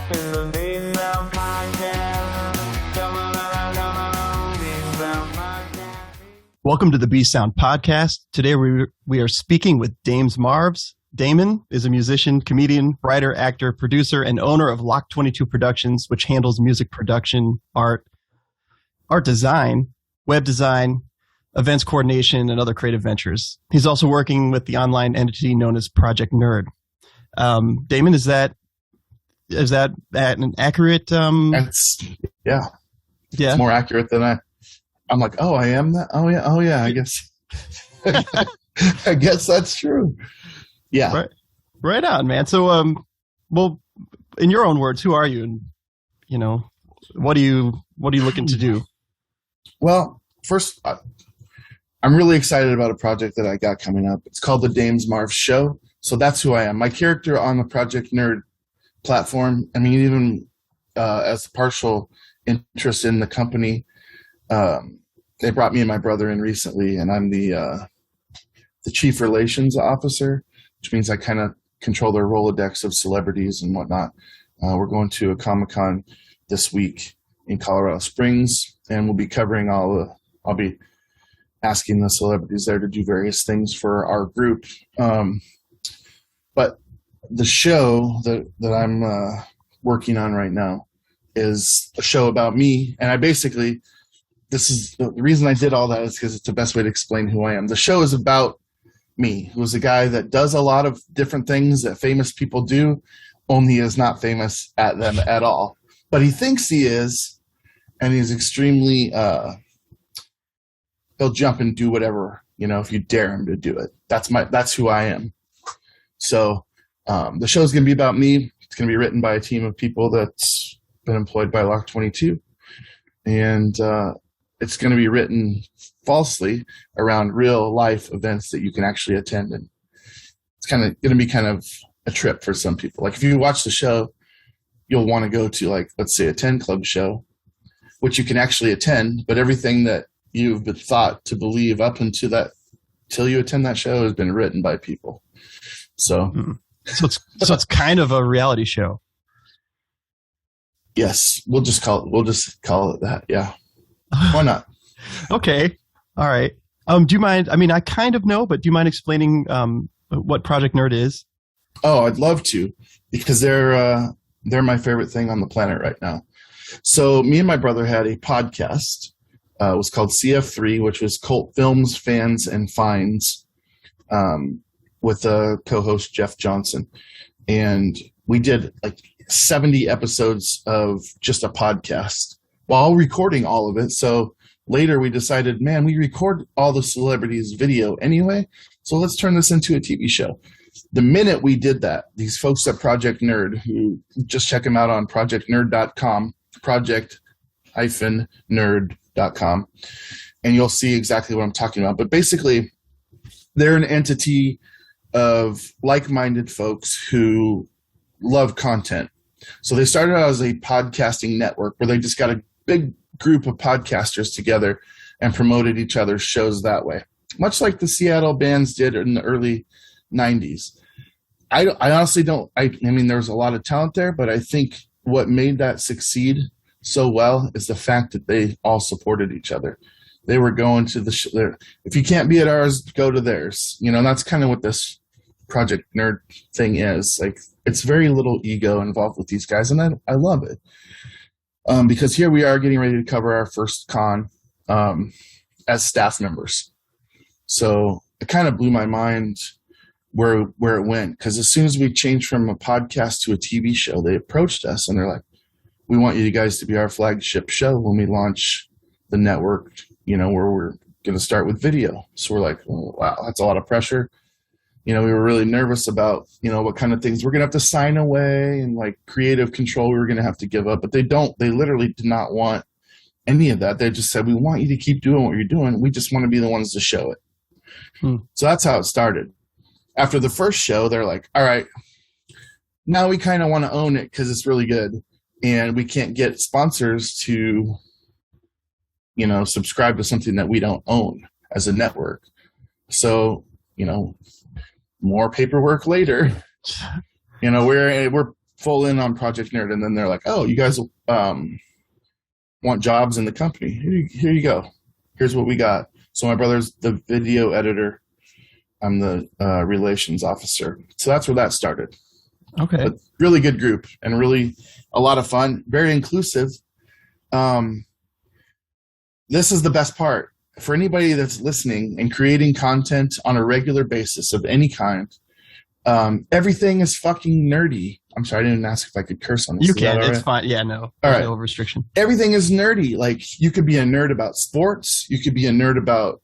to the Dames Marvs podcast. Come on, Dames Marvs podcast. Welcome to the B Sound podcast. Today we are speaking with Dames Marvs. Damon is a musician, comedian, writer, actor, producer, and owner of Loch 22 Productions, which handles music production, art design, web design, events coordination, and other creative ventures. He's also working with the online entity known as Project Nerd. Damon, is that an accurate? Yeah. It's more accurate than I'm like, oh, I am that. Oh yeah. I guess. I guess that's true. Yeah. Right on, man. So, well, in your own words, who are you, and what are you looking to do? Well, first, I'm really excited about a project that I got coming up. It's called the Dames Marvs Show. So that's who I am. My character on the Project Nerd platform. I mean, even as a partial interest in the company, they brought me and my brother in recently, and I'm the chief relations officer, which means I kind of control their Rolodex of celebrities and whatnot. We're going to a Comic-Con this week in Colorado Springs, and we'll be covering I'll be asking the celebrities there to do various things for our group. But the show that I'm working on right now is a show about me, and this is the reason I did all that is because it's the best way to explain who I am. The show is about me, who's a guy that does a lot of different things that famous people do, only is not famous at them at all. But he thinks he is, and he's extremely he'll jump and do whatever, if you dare him to do it. That's who I am. So the show's going to be about me. It's going to be written by a team of people that's been employed by Loch 22. And it's going to be written falsely around real life events that you can actually attend. And it's kind of going to be kind of a trip for some people. Like if you watch the show, you'll want to go to, like, let's say a 10 Club show, which you can actually attend, but everything that you've been thought to believe up until that, till you attend that show, has been written by people. So, so it's kind of a reality show. Yes, we'll just call it that. Yeah, why not? Okay, all right. Do you mind? I mean, I kind of know, but do you mind explaining what Project Nerd is? Oh, I'd love to, because they're my favorite thing on the planet right now. So, me and my brother had a podcast. It was called CF3, which was Cult Films, Fans, and Finds, with co-host Jeff Johnson. And we did like 70 episodes of just a podcast while recording all of it. So later we decided, man, we record all the celebrities' video anyway, so let's turn this into a TV show. The minute we did that, these folks at Project Nerd, who just check them out on projectnerd.com, project-nerd.com, and you'll see exactly what I'm talking about. But basically, they're an entity of like-minded folks who love content. So they started out as a podcasting network where they just got a big group of podcasters together and promoted each other's shows that way, much like the Seattle bands did in the early 90s. I honestly don't. I mean, there's a lot of talent there, but I think what made that succeed so well is the fact that they all supported each other. They were going to the if you can't be at ours, go to theirs. That's kind of what this Project Nerd thing is. Like, it's very little ego involved with these guys, and I love it. Because here we are getting ready to cover our first con as staff members. So it kind of blew my mind where it went, because as soon as we changed from a podcast to a TV show, they approached us and they're like, we want you guys to be our flagship show when we launch the network, where we're going to start with video. So we're like, oh, wow, that's a lot of pressure. We were really nervous about, what kind of things we're going to have to sign away and like creative control we were going to have to give up. But they literally did not want any of that. They just said, we want you to keep doing what you're doing. We just want to be the ones to show it. So that's how it started. After the first show, they're like, all right, now we kind of want to own it because it's really good. And we can't get sponsors to, subscribe to something that we don't own as a network. So, more paperwork later, we're full in on Project Nerd, and then they're like, "Oh, you guys want jobs in the company? Here you go. Here's what we got." So my brother's the video editor. I'm the relations officer. So that's where that started. Okay. But really good group and really a lot of fun. Very inclusive. This is the best part. For anybody that's listening and creating content on a regular basis of any kind, everything is fucking nerdy. I'm sorry, I didn't ask if I could curse on this. You can. It's right? fine. Yeah, no. All right. No restriction. Everything is nerdy. Like, you could be a nerd about sports. You could be a nerd about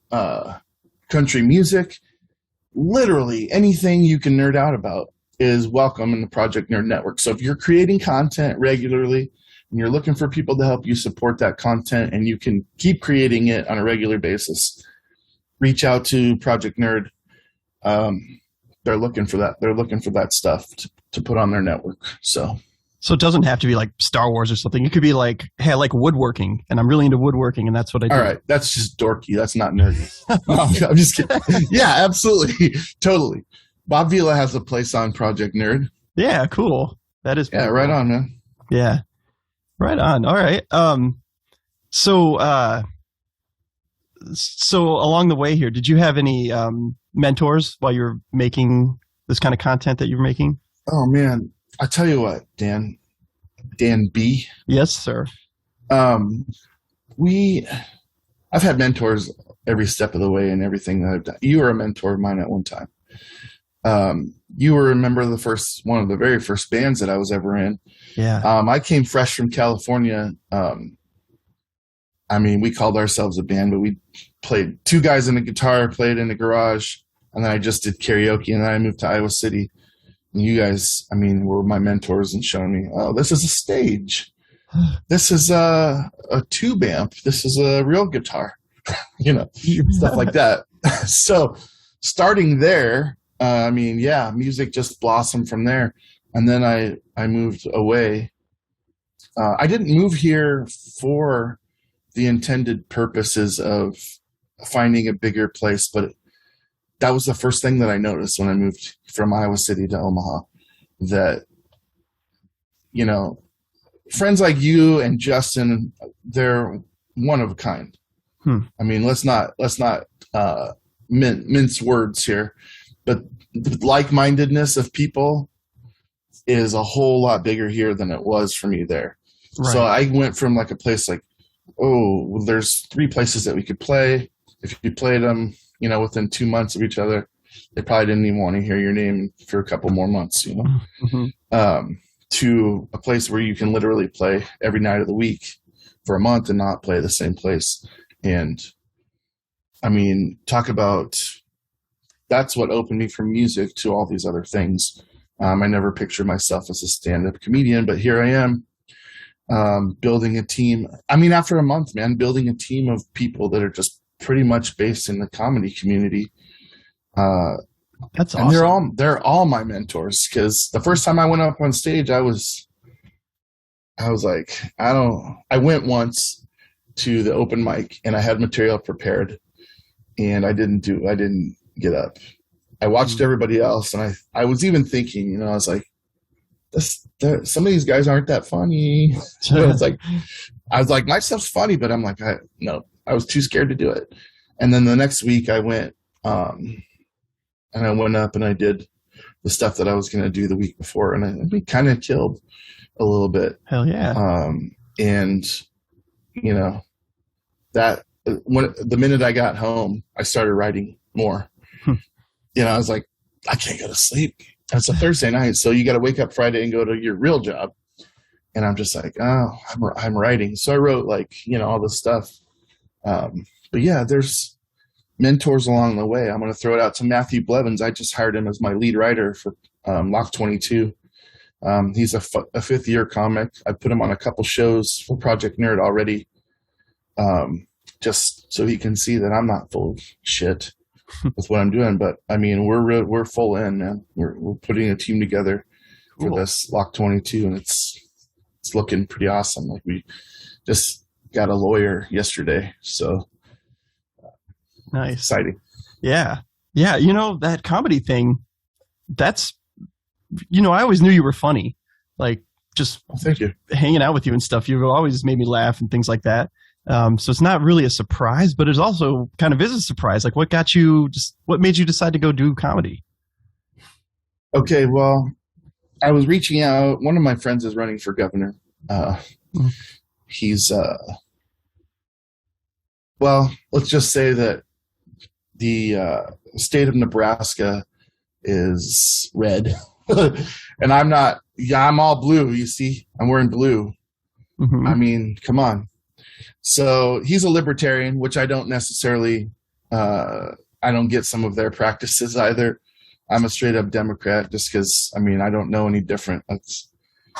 country music. Literally anything you can nerd out about is welcome in the Project Nerd Network. So if you're creating content regularly and you're looking for people to help you support that content and you can keep creating it on a regular basis, reach out to Project Nerd. They're looking for that. They're looking for that stuff to put on their network. So it doesn't have to be like Star Wars or something. It could be like, hey, I like woodworking, and I'm really into woodworking, and that's what I do. All right, that's just dorky. That's not nerdy. I'm just kidding. Yeah, absolutely, totally. Bob Vila has a place on Project Nerd. Yeah, cool. That is. Yeah, right on, man. Yeah, right on. All right. So along the way here, did you have any mentors while you're making this kind of content that you're making? Oh man, I tell you what, Dan B. Yes, sir. I've had mentors every step of the way in everything that I've done. You were a mentor of mine at one time. You were a member of one of the very first bands that I was ever in. Yeah. I came fresh from California. I mean, we called ourselves a band, but we played two guys in a guitar, played in a garage, and then I just did karaoke, and then I moved to Iowa City. And you guys, I mean, were my mentors and showing me, oh, this is a stage. This is a tube amp. This is a real guitar, stuff like that. So starting there, I mean, yeah, music just blossomed from there. And then I moved away. I didn't move here for the intended purposes of finding a bigger place, but that was the first thing that I noticed when I moved from Iowa City to Omaha, that, friends like you and Justin, they're one of a kind. I mean, let's not mince words here, but the like-mindedness of people is a whole lot bigger here than it was for me there. Right. So I went from like a place like, oh, well, there's 3 places that we could play. If you played them, within 2 months of each other, they probably didn't even want to hear your name for a couple more months, to a place where you can literally play every night of the week for a month and not play the same place. And I mean, talk about, that's what opened me from music to all these other things. I never pictured myself as a stand-up comedian, but here I am, building a team. I mean, after a month, man, building a team of people that are just pretty much based in the comedy community. That's and awesome. They're all my mentors, because the first time I went up on stage, I was like, I went once to the open mic and I had material prepared and I didn't get up. I watched everybody else, and I was even thinking, I was like, some of these guys aren't that funny. I was like, my stuff's funny, but I'm like, I was too scared to do it. And then the next week I went, and I went up and I did the stuff that I was going to do the week before, and we kind of killed a little bit. Hell yeah. And that the minute I got home, I started writing more. I was like, I can't go to sleep. It's a Thursday night, so you got to wake up Friday and go to your real job. And I'm just like, oh, I'm writing. So I wrote all this stuff. But yeah, there's mentors along the way. I'm going to throw it out to Matthew Blevins. I just hired him as my lead writer for Loch 22. He's a fifth-year comic. I put him on a couple shows for Project Nerd already, just so he can see that I'm not full of shit with what I'm doing. But I mean, we're full in, man. We're putting a team together for this Loch 22, and it's looking pretty awesome. Like, we just got a lawyer yesterday, so nice, exciting. Yeah. That comedy thing, that's, I always knew you were funny, like just Thank you. hanging out with you and stuff. You've always made me laugh and things like that. So it's not really a surprise, but it also kind of is a surprise. Like what made you decide to go do comedy? Okay, well, I was reaching out. One of my friends is running for governor. He's, well, let's just say that the state of Nebraska is red. And I'm not, I'm all blue, you see. I'm wearing blue. Mm-hmm. I mean, come on. So he's a libertarian, which I don't necessarily, I don't get some of their practices either. I'm a straight up Democrat just because, I mean, I don't know any different. That's,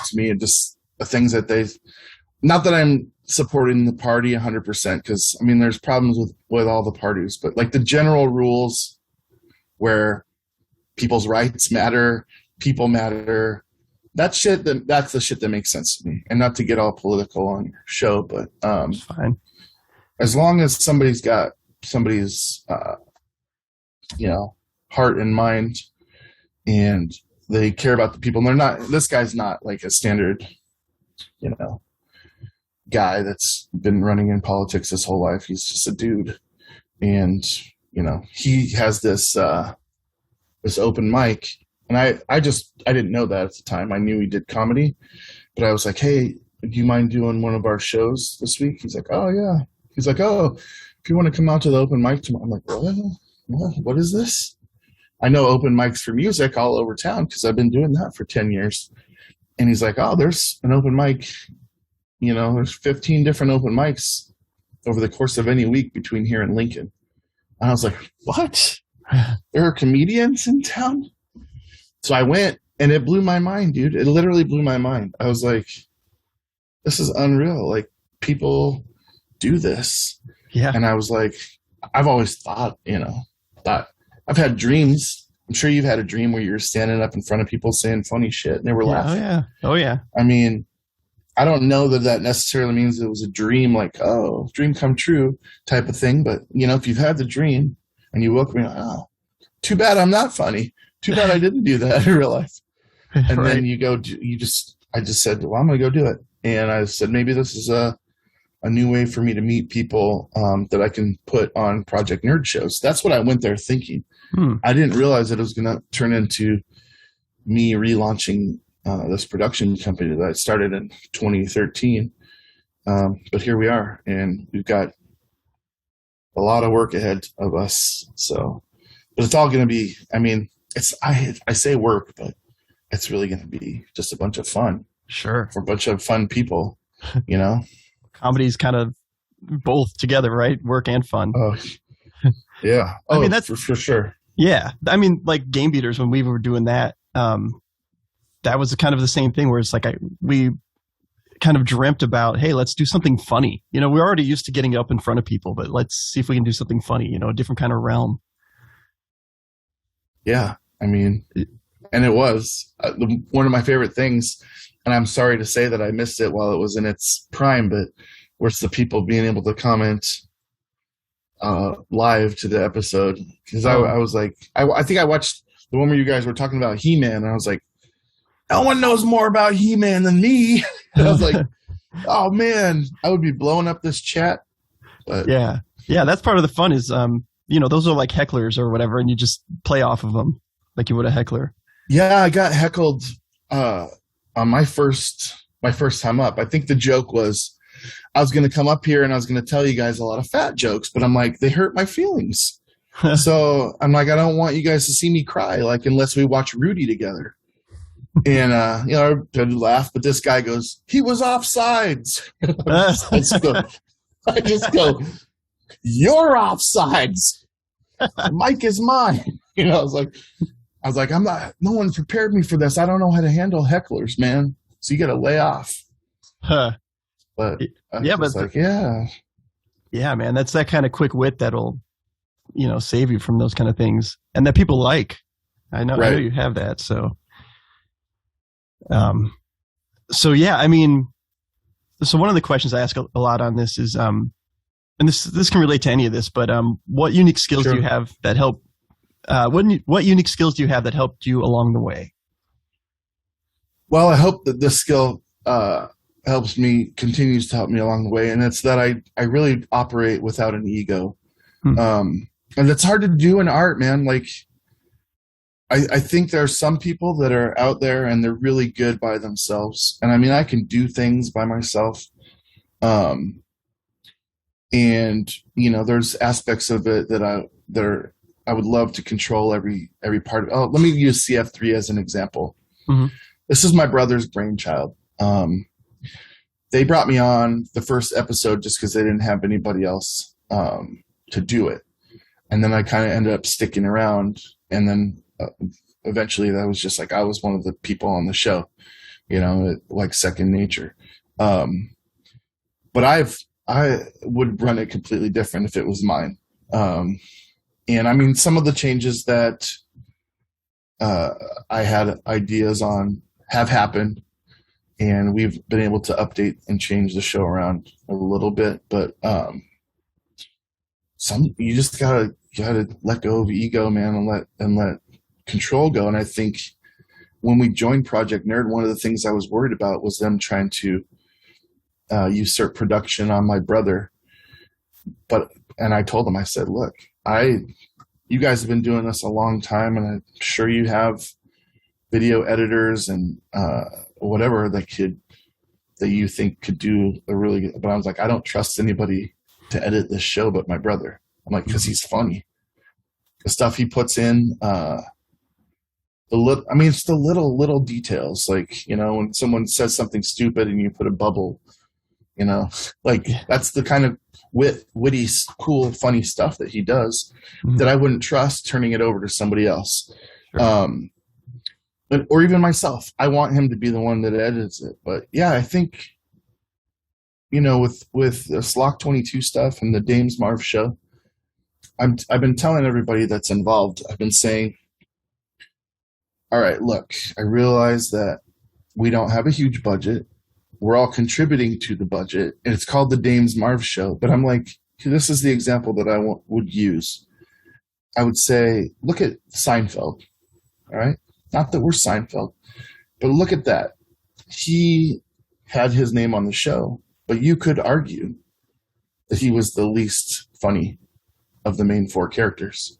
to me, just the things that not that I'm supporting the party 100%, because, I mean, there's problems with all the parties, but like the general rules where people's rights matter, people matter, that's the shit that makes sense to me. And not to get all political on your show, but It's fine. as long as somebody's got somebody's, heart and mind, and they care about the people, and this guy's not like a standard, guy that's been running in politics his whole life. He's just a dude. And, he has this open mic, and I didn't know that at the time. I knew he did comedy, but I was like, hey, do you mind doing one of our shows this week? He's like, oh yeah. He's like, oh, if you want to come out to the open mic tomorrow. I'm like, what is this? I know open mics for music all over town because I've been doing that for 10 years. And he's like, oh, there's an open mic. There's 15 different open mics over the course of any week between here and Lincoln. And I was like, what? There are comedians in town? So I went, and it blew my mind, dude. It literally blew my mind. I was like, this is unreal. Like, people do this. Yeah. And I was like, I've always thought, I've had dreams. I'm sure you've had a dream where you're standing up in front of people saying funny shit and they were laughing. Oh yeah. I mean, I don't know that necessarily means it was a dream, like, oh, dream come true type of thing. But, if you've had the dream and you woke up and you're like, oh, too bad I'm not funny. Too bad I didn't do that in real life. And right. then I just said, well, I'm going to go do it. And I said, maybe this is a new way for me to meet people that I can put on Project Nerd shows. That's what I went there thinking. I didn't realize that it was going to turn into me relaunching this production company that I started in 2013. But here we are, and we've got a lot of work ahead of us. So, but it's all going to be, I mean, I say work, but it's really going to be just a bunch of fun. Sure. For a bunch of fun people, Comedy's kind of both together, right? Work and fun. Oh, yeah. I mean, that's for sure. Yeah. I mean, like Game Beaters, when we were doing that, that was kind of the same thing where it's like we kind of dreamt about, hey, let's do something funny. We're already used to getting up in front of people, but let's see if we can do something funny, a different kind of realm. Yeah. I mean, and it was one of my favorite things, and I'm sorry to say that I missed it while it was in its prime, but where's the people being able to comment live to the episode? Because I was like, I think I watched the one where you guys were talking about He-Man, and I was like, no one knows more about He-Man than me. And I was like, oh man, I would be blowing up this chat. But yeah, that's part of the fun is those are like hecklers or whatever, and you just play off of them like you would a heckler. Yeah, I got heckled on my first time up. I think the joke was I was going to come up here and I was going to tell you guys a lot of fat jokes, but I'm like, they hurt my feelings. So I'm like, I don't want you guys to see me cry, like, unless we watch Rudy together. And, I laugh, but this guy goes, he was offsides. I just go, you're offsides. The mic is mine. I was like, no one prepared me for this. I don't know how to handle hecklers, man. So you got to lay off. Huh. But yeah, man, that's that kind of quick wit that'll, save you from those kind of things, and that people like. I know you have that. So yeah, I mean, so one of the questions I ask a lot on this is, and this can relate to any of this, but what unique skills do you have that help? What unique skills do you have that helped you along the way? Well, I hope that this skill continues to help me along the way. And it's that I really operate without an ego. And it's hard to do in art, man. Like, I think there are some people that are out there and they're really good by themselves. And I mean, I can do things by myself. And you know, there's aspects of it that I would love to control every part of. Oh, let me use CF3 as an example. Mm-hmm. This is my brother's brainchild. They brought me on the first episode just because they didn't have anybody else to do it. And then I kind of ended up sticking around. And then eventually that was just like, I was one of the people on the show, you know, like second nature. But I would run it completely different if it was mine. And I mean, some of the changes that I had ideas on have happened, and we've been able to update and change the show around a little bit. But you just gotta let go of ego, man, and let control go. And I think when we joined Project Nerd, one of the things I was worried about was them trying to usurp production on my brother. And I told them, I said, look, you guys have been doing this a long time, and I'm sure you have video editors and whatever that you think could do a really good. But I was like, I don't trust anybody to edit this show but my brother. I'm like, because he's funny. The stuff he puts in, it's the little details. Like, you know, when someone says something stupid and you put a bubble, you know, like that's the kind of witty, cool, funny stuff that he does that I wouldn't trust turning it over to somebody else. Sure. Or even myself. I want him to be the one that edits it. But yeah, I think, you know, with this Loch 22 stuff and the Dames Marvs show, I've been telling everybody that's involved, I've been saying, all right, look, I realize that we don't have a huge budget. We're all contributing to the budget, and it's called the Dames Marvs show. But I'm like, this is the example that I would use. I would say, look at Seinfeld, all right? Not that we're Seinfeld, but look at that. He had his name on the show, but you could argue that he was the least funny of the main four characters.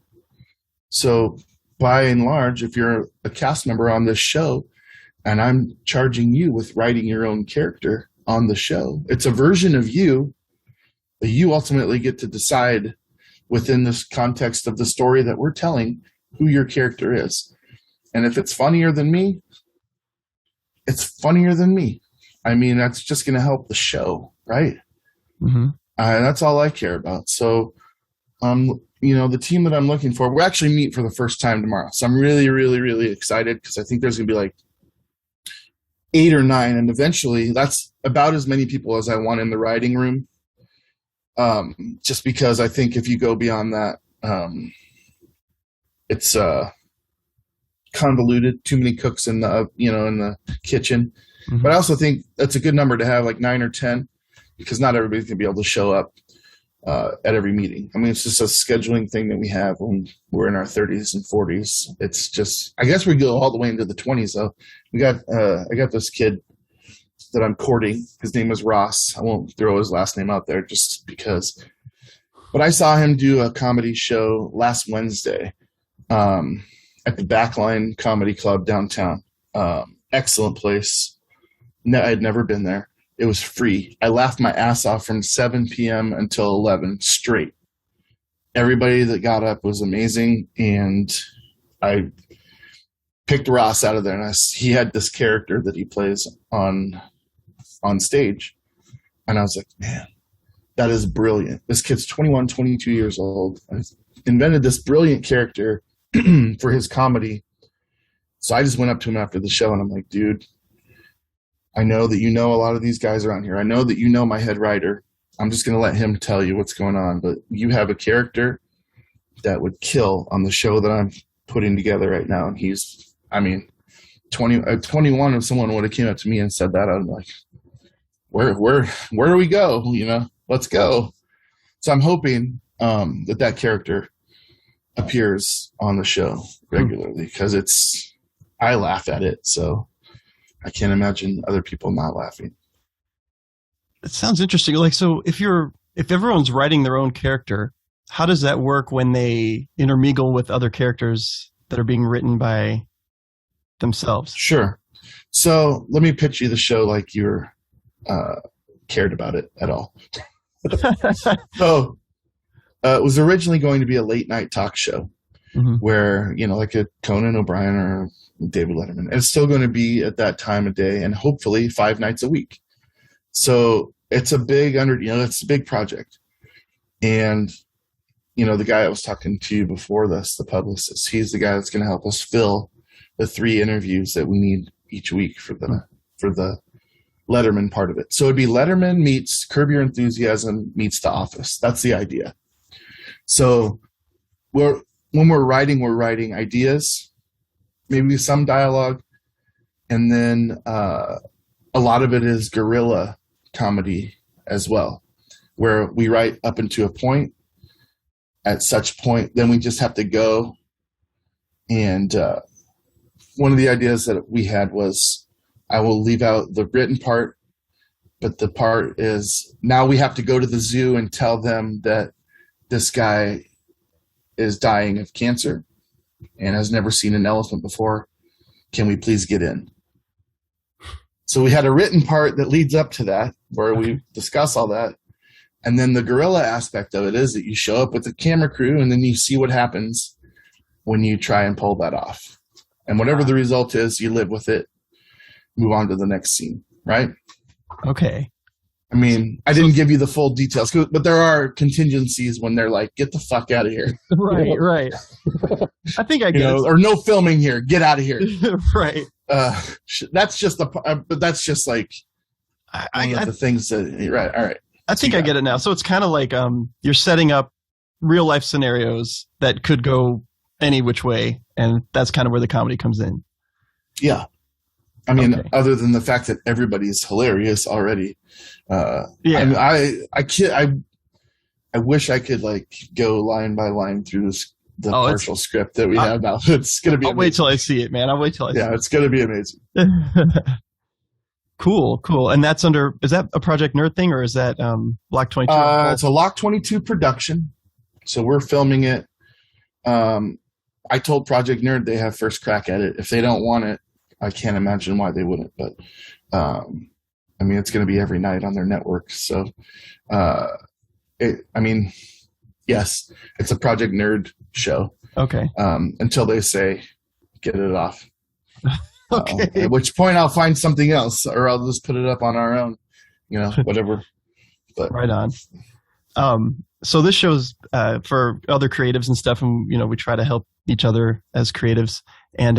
So by and large, if you're a cast member on this show and I'm charging you with writing your own character on the show, it's a version of you that you ultimately get to decide within this context of the story that we're telling who your character is. And if it's funnier than me, it's funnier than me. I mean, that's just going to help the show, right? Mm-hmm. That's all I care about. So, you know, the team that I'm looking for, we'll actually meet for the first time tomorrow. So I'm really, really, really excited because I think there's going to be like 8 or 9. And eventually that's about as many people as I want in the writing room. Just because I think if you go beyond that, it's convoluted, too many cooks in the kitchen. Mm-hmm. But I also think that's a good number to have, like 9 or 10, because not everybody's going to be able to show up at every meeting. I mean, it's just a scheduling thing that we have when we're in our 30s and 40s. It's just, I guess we go all the way into the 20s though. I got this kid that I'm courting. His name is Ross. I won't throw his last name out there just because. But I saw him do a comedy show last Wednesday at the Backline Comedy Club downtown. Excellent place. I had never been there. It was free. I laughed my ass off from 7 p.m. until 11 straight. Everybody that got up was amazing, and I picked Ross out of there. And he had this character that he plays on stage, and I was like, man, that is brilliant. This kid's 21, 22 years old. I invented this brilliant character for his comedy. So I just went up to him after the show, and I'm like, dude, I know that you know a lot of these guys around here. I know that you know my head writer. I'm just going to let him tell you what's going on. But you have a character that would kill on the show that I'm putting together right now. And he's, I mean, 21, if someone would have came up to me and said that, I'd be like, where do we go? You know, let's go. So I'm hoping that character appears on the show regularly because I laugh at it. So I can't imagine other people not laughing. It sounds interesting. Like, so if everyone's writing their own character, how does that work when they intermingle with other characters that are being written by themselves? Sure. So let me pitch you the show like you're cared about it at all. So it was originally going to be a late night talk show where, like a Conan O'Brien or David Letterman. And it's still going to be at that time of day and hopefully 5 nights a week. So it's a big it's a big project. And, the guy I was talking to before this, the publicist, he's the guy that's going to help us fill the 3 interviews that we need each week for the Letterman part of it. So it'd be Letterman meets Curb Your Enthusiasm meets The Office. That's the idea. So when we're writing ideas, maybe some dialogue, and then a lot of it is guerrilla comedy as well, where we write up into a point. At such point, then we just have to go. And one of the ideas that we had was I will leave out the written part, but the part is now we have to go to the zoo and tell them that this guy is dying of cancer and has never seen an elephant before. Can we please get in? So we had a written part that leads up to that where we discuss all that. And then the guerrilla aspect of it is that you show up with the camera crew and then you see what happens when you try and pull that off. And whatever the result is, you live with it, move on to the next scene, right? Okay. I mean, I didn't give you the full details, but there are contingencies when they're like, get the fuck out of here. Right. I think I get it. Or no filming here. Get out of here. Right. That's just but that's just like one of the things that, right. All right. I think I get it now. So it's kind of like you're setting up real life scenarios that could go any which way, and that's kind of where the comedy comes in. Yeah. I mean, other than the fact that everybody's hilarious already. Yeah. I mean, I wish I could like go line by line through the partial script that we have now. It's going to be amazing. Wait till I see it, man. I'll wait till I see it. Yeah, it's going to be amazing. Cool. And that's is that a Project Nerd thing or is that Loch 22? It's a Loch 22 production. So we're filming it. I told Project Nerd they have first crack at it. If they don't want it, I can't imagine why they wouldn't. But I mean, it's going to be every night on their network. So, yes, it's a Project Nerd show. Okay. Until they say, get it off. Okay. At which point I'll find something else, or I'll just put it up on our own, whatever. But right on. So this show's for other creatives and stuff, and we try to help each other as creatives. And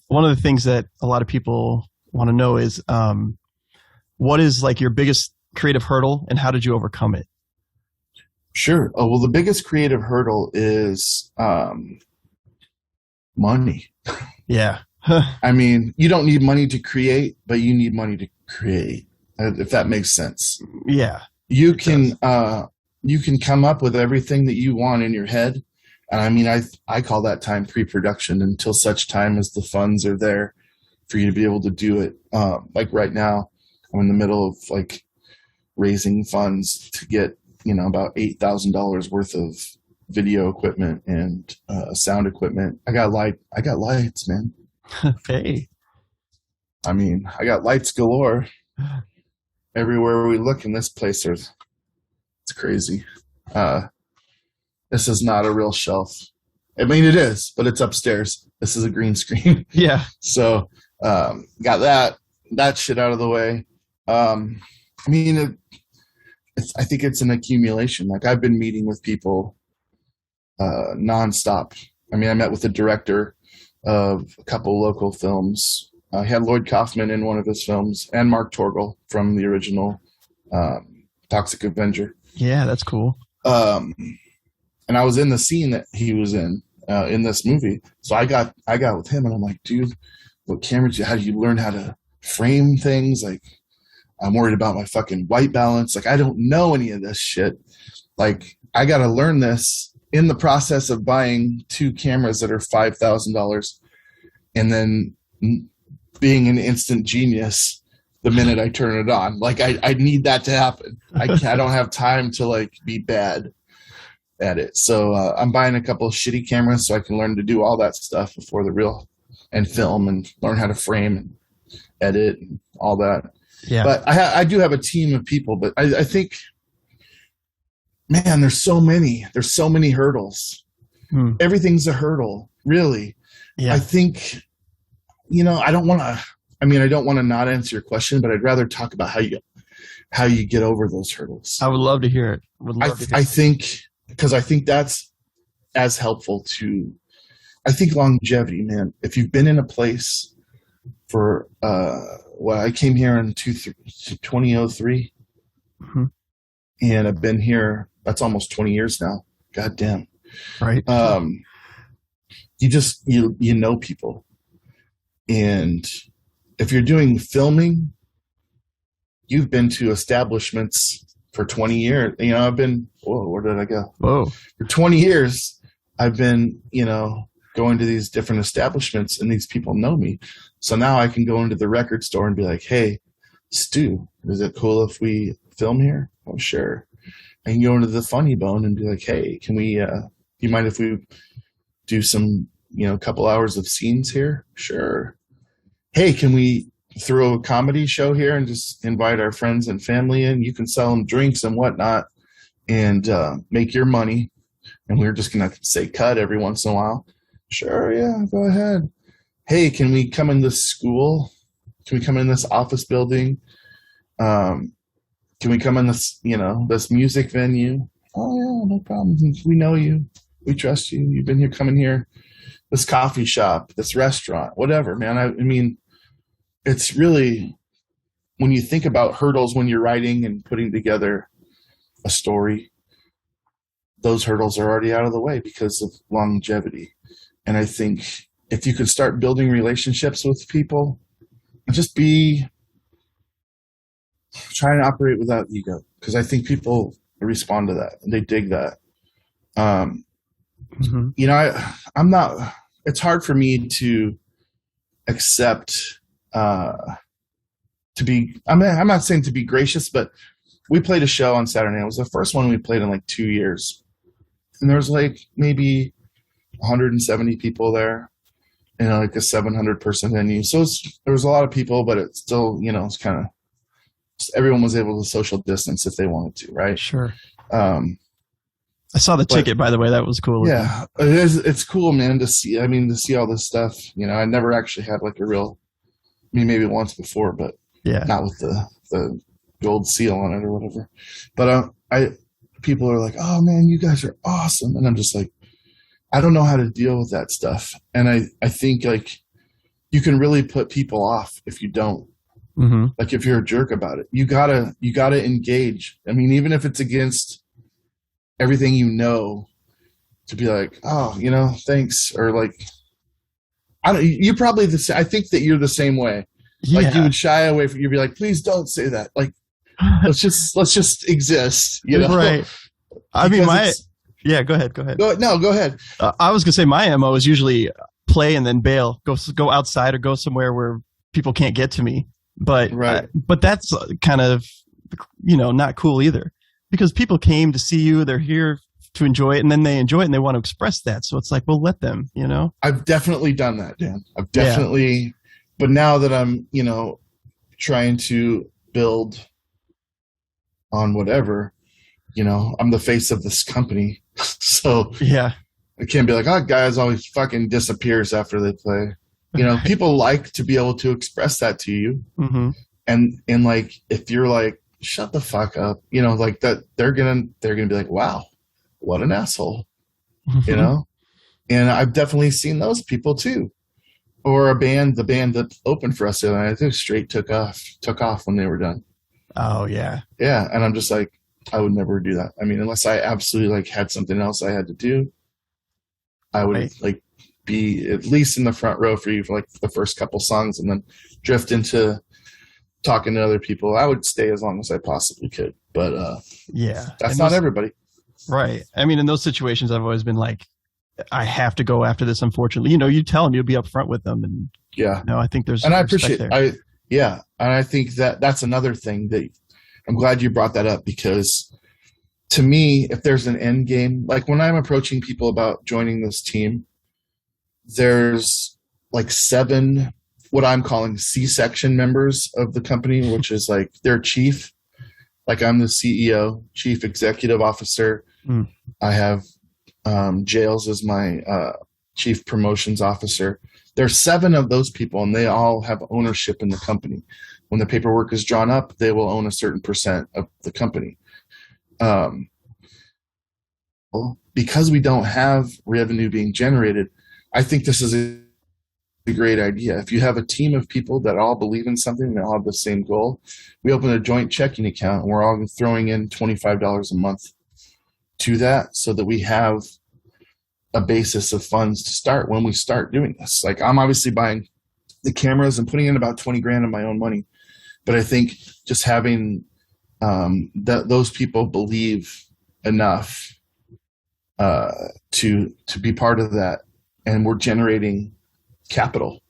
one of the things that a lot of people want to know is what is like your biggest creative hurdle, and how did you overcome it? Sure. Oh, well, the biggest creative hurdle is money. Yeah. I mean, you don't need money to create, but you need money to create, if that makes sense. Yeah. You can come up with everything that you want in your head. And I mean, I call that time pre-production until such time as the funds are there for you to be able to do it. Like right now, I'm in the middle of like raising funds to get, about $8,000 worth of video equipment and sound equipment. I got lights, man. Hey. I mean, I got lights galore. Everywhere we look in this place, it's crazy. This is not a real shelf. I mean, it is, but it's upstairs. This is a green screen. Yeah. So, got that shit out of the way. I mean, I think it's an accumulation. Like I've been meeting with people nonstop. I mean, I met with the director of a couple local films. I had Lloyd Kaufman in one of his films and Mark Torgel from the original Toxic Avenger. Yeah, that's cool. And I was in the scene that he was in this movie. So I got with him and I'm like, dude, what cameras how do you learn how to frame things? Like, I'm worried about my fucking white balance. Like, I don't know any of this shit. Like, I got to learn this in the process of buying 2 cameras that are $5,000 and then being an instant genius the minute I turn it on. Like I need that to happen. I don't have time to like be bad at it. So I'm buying a couple of shitty cameras so I can learn to do all that stuff before the real, and film and learn how to frame and edit and all that. Yeah. But I do have a team of people, but I think, man, there's so many hurdles. Everything's a hurdle, really. Yeah. I think, I don't want to not answer your question, but I'd rather talk about how you get over those hurdles. I would love to hear it. I think, because I think that's as helpful to, I think, longevity, man. If you've been in a place for, I came here in 2003, and I've been here, that's almost 20 years now. God damn. Right. You know people. And if you're doing filming, you've been to establishments for 20 years. I've been, where did I go? Whoa. For 20 years, I've been, going to these different establishments, and these people know me. So now I can go into the record store and be like, hey, Stu, is it cool if we film here? Oh, sure. I can go into the Funny Bone and be like, hey, can we, you mind if we do some, couple hours of scenes here? Sure. Hey, can we throw a comedy show here and just invite our friends and family in? You can sell them drinks and whatnot and make your money. And we're just going to say cut every once in a while. Sure, yeah, go ahead. Hey, can we come in this school? Can we come in this office building? Can we come in this, this music venue? Oh, yeah, no problem. We know you. We trust you. You've been here, coming here. This coffee shop, this restaurant, whatever, man. I mean, it's really, when you think about hurdles when you're writing and putting together a story, those hurdles are already out of the way because of longevity. And I think if you could start building relationships with people, just try and operate without ego, because I think people respond to that and they dig that. I'm not, it's hard for me to accept, I'm not saying to be gracious, but we played a show on Saturday. It was the first one we played in like 2 years. And there was like maybe 170 people there in like a 700 person venue. So there was a lot of people, but it's still, it's kind of, everyone was able to social distance if they wanted to, right? Sure. I saw the ticket, by the way. That was cool. Yeah, it is. It's cool, man, to see. I mean, to see all this stuff. I never actually had like a real, maybe once before, but yeah, not with the gold seal on it or whatever. But people are like, oh man, you guys are awesome. And I'm just like, I don't know how to deal with that stuff. And I think like you can really put people off if you don't. Mm-hmm. Like if you're a jerk about it, you gotta engage. I mean, even if it's against everything, to be like, oh, thanks. Or like, you're probably I think that you're the same way. Yeah. Like you would shy away from, you'd be like, please don't say that. Like, let's just exist, Right. I mean, yeah, go ahead. No, go ahead. I was gonna say my MO is usually play and then bail, go outside or go somewhere where people can't get to me. But, right. But that's kind of, not cool either, because people came to see you. They're here to enjoy it, and then they enjoy it and they want to express that. So it's like, well, let them, I've definitely done that, Dan. I've definitely, but now that I'm, trying to build on whatever, I'm the face of this company. So yeah, I can't be like, oh, guys always fucking disappears after they play. People like to be able to express that to you. Mm-hmm. And like, if you're like, shut the fuck up, like that, they're gonna be like, wow, what an asshole, Mm-hmm. And I've definitely seen those people too. Or the band that opened for us, and I think straight took off when they were done. Oh yeah. Yeah. And I'm just like, I would never do that. I mean, unless I absolutely like had something else I had to do, I would like be at least in the front row for you for like the first couple songs, and then drift into talking to other people. I would stay as long as I possibly could, but yeah, that's not everybody. Right. I mean, in those situations, I've always been like, I have to go after this, unfortunately. You tell them, you'll be upfront with them. And I think there's, and I respect appreciate, there. and I think that's another thing that I'm glad you brought that up, because to me, if there's an end game, like when I'm approaching people about joining this team, there's like 7, what I'm calling C-section members of the company, which is like their chief. Like I'm the CEO, chief executive officer. I have Jails as my chief promotions officer. There's 7 of those people, and they all have ownership in the company. When the paperwork is drawn up, they will own a certain percent of the company. Because we don't have revenue being generated, I think this is a great idea. If you have a team of people that all believe in something and all have the same goal, we open a joint checking account and we're all throwing in $25 a month to that, so that we have a basis of funds to start when we start doing this. Like I'm obviously buying the cameras and putting in about 20 grand of my own money, but I think just having those people believe enough to be part of that, and we're generating capital.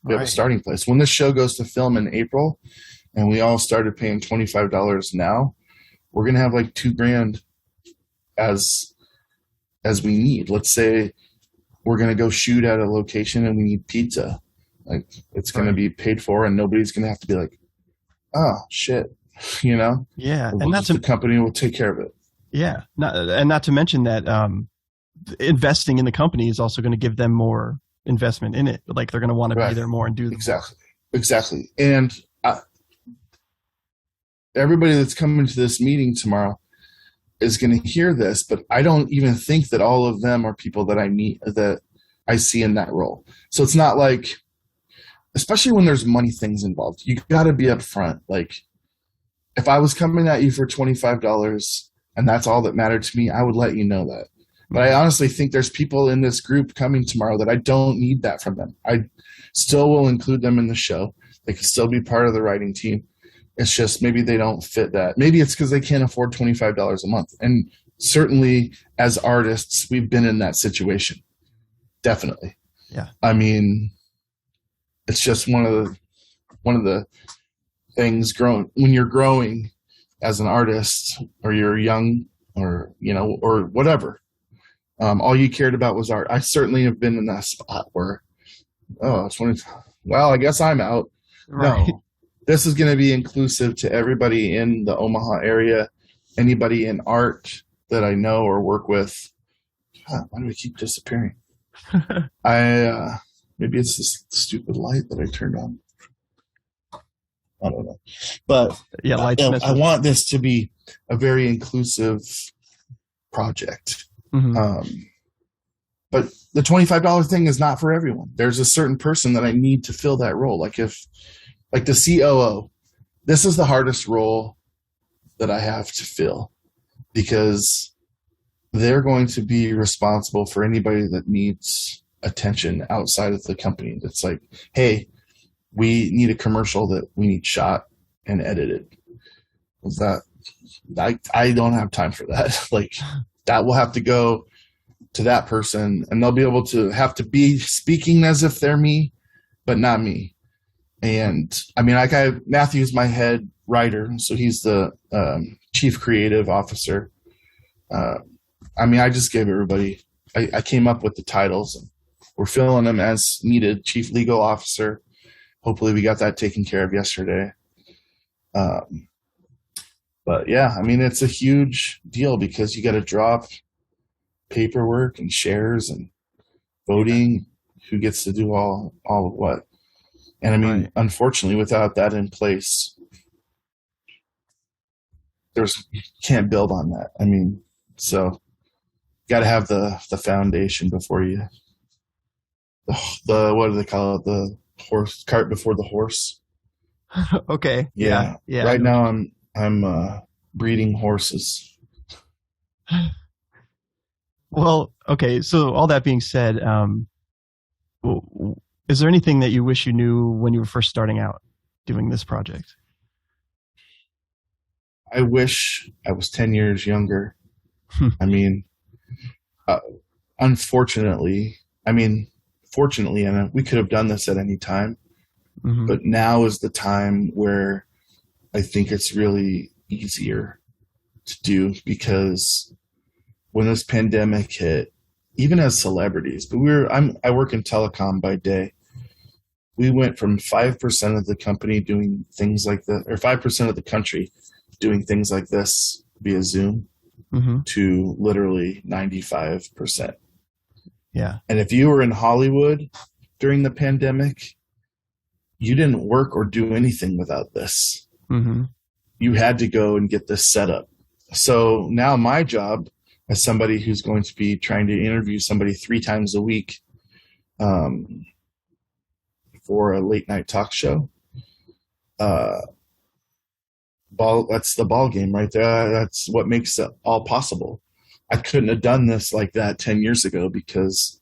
We have a starting place. When this show goes to film in April and we all started paying $25 now, we're going to have like 2 grand as we need. Let's say we're going to go shoot at a location and we need pizza. Like it's going to be paid for, and nobody's going to have to be like, oh shit, Yeah. And that's the company will take care of it. Yeah. Not to mention that investing in the company is also going to give them more investment in it. Like they're going to want to be there more and do exactly. And everybody that's coming to this meeting tomorrow is going to hear this, but I don't even think that all of them are people that I meet, that I see in that role. So it's not like, especially when there's money things involved, you got to be upfront. Like if I was coming at you for $25 and that's all that mattered to me, I would let you know that. But I honestly think there's people in this group coming tomorrow that I don't need that from them. I still will include them in the show. They can still be part of the writing team. It's just maybe they don't fit that. Maybe it's because they can't afford $25 a month. And certainly as artists, we've been in that situation. Definitely. Yeah. I mean, it's just one of the things when you're growing as an artist, or you're young, or or whatever. All you cared about was art. I certainly have been in that spot where, I guess I'm out. Right. No, this is going to be inclusive to everybody in the Omaha area, anybody in art that I know or work with. Why do we keep disappearing? Maybe it's this stupid light that I turned on. I don't know. But yeah, I want this to be a very inclusive project. Mm-hmm. But the $25 thing is not for everyone. There's a certain person that I need to fill that role. Like the COO, this is the hardest role that I have to fill, because they're going to be responsible for anybody that needs attention outside of the company. That's like, hey, we need a commercial that we need shot and edited. Was that? I don't have time for that. Like that will have to go to that person, and they'll be able to have to be speaking as if they're me, but not me. And I mean, Matthew's my head writer, so he's the chief creative officer. I just gave everybody, I came up with the titles, and we're filling them as needed. Chief legal officer. Hopefully we got that taken care of yesterday. But yeah, I mean, it's a huge deal because you got to drop paperwork and shares and voting, who gets to do all of what. And I mean, unfortunately, without that in place, you can't build on that. I mean, so got to have the foundation before you, what do they call it? The cart before the horse. Okay. Yeah. Right now I'm breeding horses. Well, okay. So all that being said, is there anything that you wish you knew when you were first starting out doing this project? I wish I was 10 years younger. I mean, unfortunately, fortunately, and we could have done this at any time, Mm-hmm. but now is the time where I think it's really easier to do, because when this pandemic hit, even as celebrities, but I work in telecom by day. We went from 5% of the company doing things like that, or 5% of the country doing things like this via Zoom, Mm-hmm. to literally 95%. Yeah. And if you were in Hollywood during the pandemic, you didn't work or do anything without this. Mm-hmm. You had to go and get this set up. So now my job, as somebody who's going to be trying to interview somebody 3 times a week for a late night talk show, that's the ball game right there. That's what makes it all possible. I couldn't have done this like that 10 years ago because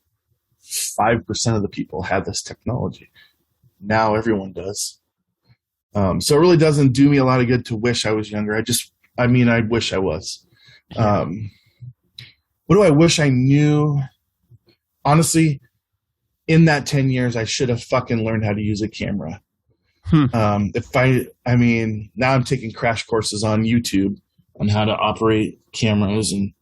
5% of the people had this technology. Now everyone does. So it really doesn't do me a lot of good to wish I was younger. I wish I was. Yeah. What do I wish I knew? Honestly, in that 10 years, I should have fucking learned how to use a camera. Now I'm taking crash courses on YouTube on how to operate cameras. And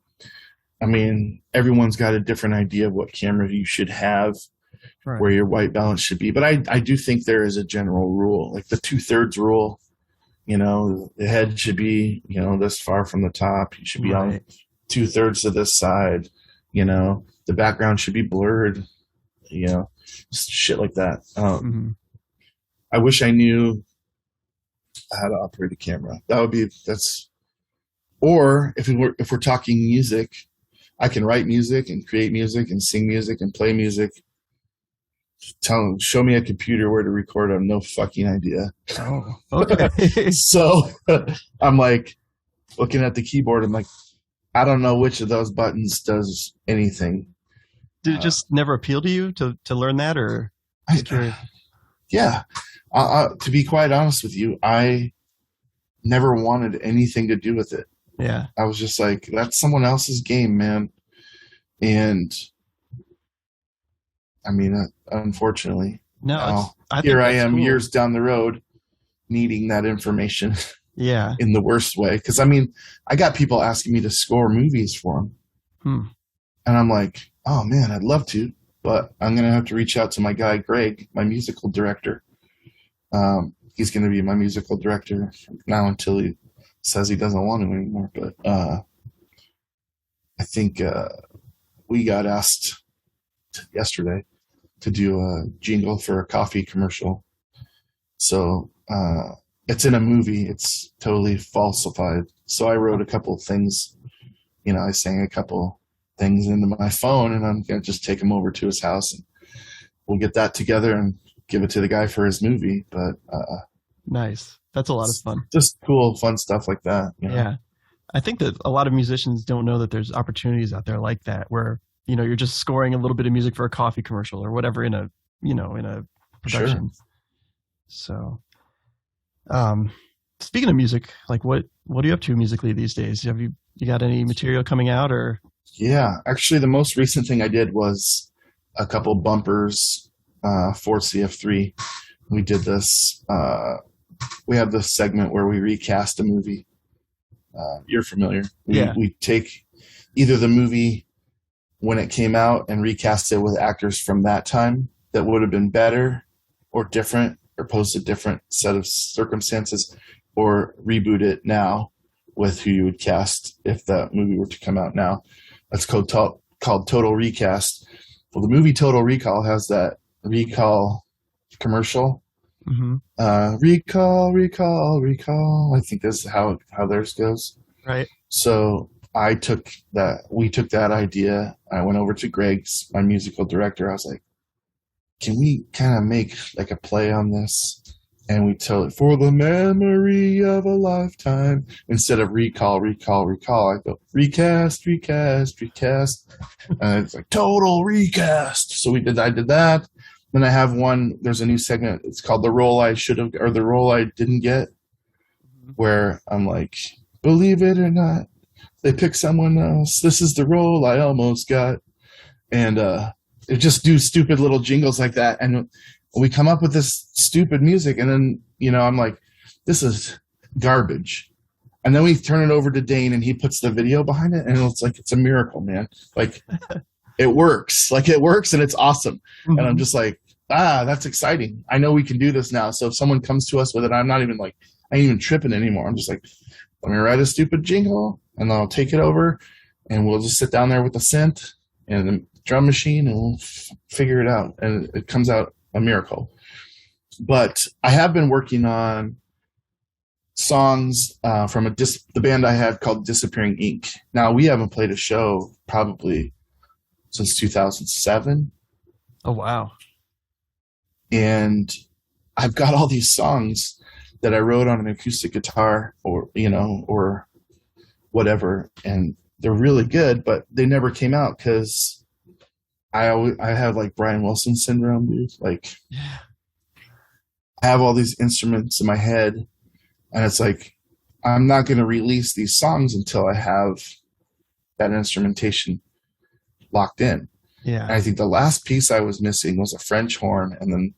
everyone's got a different idea of what camera you should have, Right. where your white balance should be. But I do think there is a general rule, like the 2/3 rule. The head should be, this far from the top. You should be on 2/3 of this side. The background should be blurred. Shit like that. Mm-hmm. I wish I knew how to operate a camera. Or if we're talking music, I can write music and create music and sing music and play music. Show me a computer where to record. I have no fucking idea. Oh, okay. So I'm like looking at the keyboard. I'm like, I don't know which of those buttons does anything. Did it just never appeal to you to learn that, or? Yeah. To be quite honest with you, I never wanted anything to do with it. Yeah. I was just like, that's someone else's game, man. And unfortunately, No, here I am, cool, years down the road, needing that information. Yeah. In the worst way. Because, I got people asking me to score movies for them. And I'm like, oh, man, I'd love to. But I'm going to have to reach out to my guy, Greg, my musical director. He's going to be my musical director now until he says he doesn't want to anymore. But I think we got asked yesterday to do a jingle for a coffee commercial. So it's in a movie. It's totally falsified. So I wrote a couple of things. I sang a couple things into my phone, and I'm going to just take him over to his house, and we'll get that together and give it to the guy for his movie. But nice. That's a lot of fun. Just cool, fun stuff like that. Yeah. I think that a lot of musicians don't know that there's opportunities out there like that, where, you're just scoring a little bit of music for a coffee commercial or whatever in a production. Sure. So, speaking of music, like what are you up to musically these days? Have you got any material coming out, or? Yeah, actually the most recent thing I did was a couple bumpers for CF3. We did this, we have this segment where we recast a movie. You're familiar. We take either the movie when it came out and recast it with actors from that time that would have been better or different or posed a different set of circumstances, or reboot it now with who you would cast if that movie were to come out now. That's called Total Recast. Well, the movie Total Recall has that recall commercial. Mm-hmm. Recall, recall, recall. I think that's how theirs goes. Right. So we took that idea. I went over to Greg's, my musical director. I was like, can we kind of make like a play on this? And we tell it, for the memory of a lifetime. Instead of recall, recall, recall, I go recast, recast, recast. And it's like total recast. So I did that. Then I have there's a new segment. It's called The Role I Should Have, or The Role I Didn't Get, where I'm like, believe it or not, they picked someone else. This is the role I almost got. and it just do stupid little jingles like that, and we come up with this stupid music, and then I'm like, this is garbage. And then we turn it over to Dane, and he puts the video behind it, and it's like, it's a miracle, man. Like, it works. Like, it works, and it's awesome. Mm-hmm. And I'm just like, that's exciting. I know we can do this now. So if someone comes to us with it, I ain't even tripping anymore. I'm just like, let me write a stupid jingle, and then I'll take it over, and we'll just sit down there with the synth and the drum machine, and we'll figure it out. And it comes out a miracle. But I have been working on songs from the band I had called Disappearing Ink. Now, we haven't played a show probably since 2007. Oh, wow. And I've got all these songs that I wrote on an acoustic guitar or whatever, and they're really good, but they never came out because I have like Brian Wilson syndrome, dude. Like, I have all these instruments in my head, and it's like, I'm not going to release these songs until I have that instrumentation locked in. Yeah. And I think the last piece I was missing was a French horn. And then,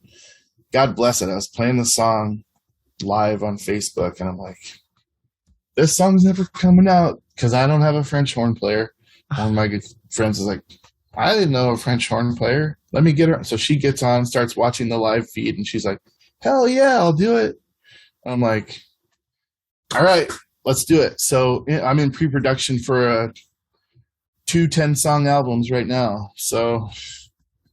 God bless it, I was playing the song live on Facebook, and I'm like, this song's never coming out because I don't have a French horn player. One of my good friends is like, I didn't know a French horn player. Let me get her. So she gets on, starts watching the live feed, and she's like, hell yeah, I'll do it. I'm like, all right, let's do it. So I'm in pre-production for 2 10-song albums right now. So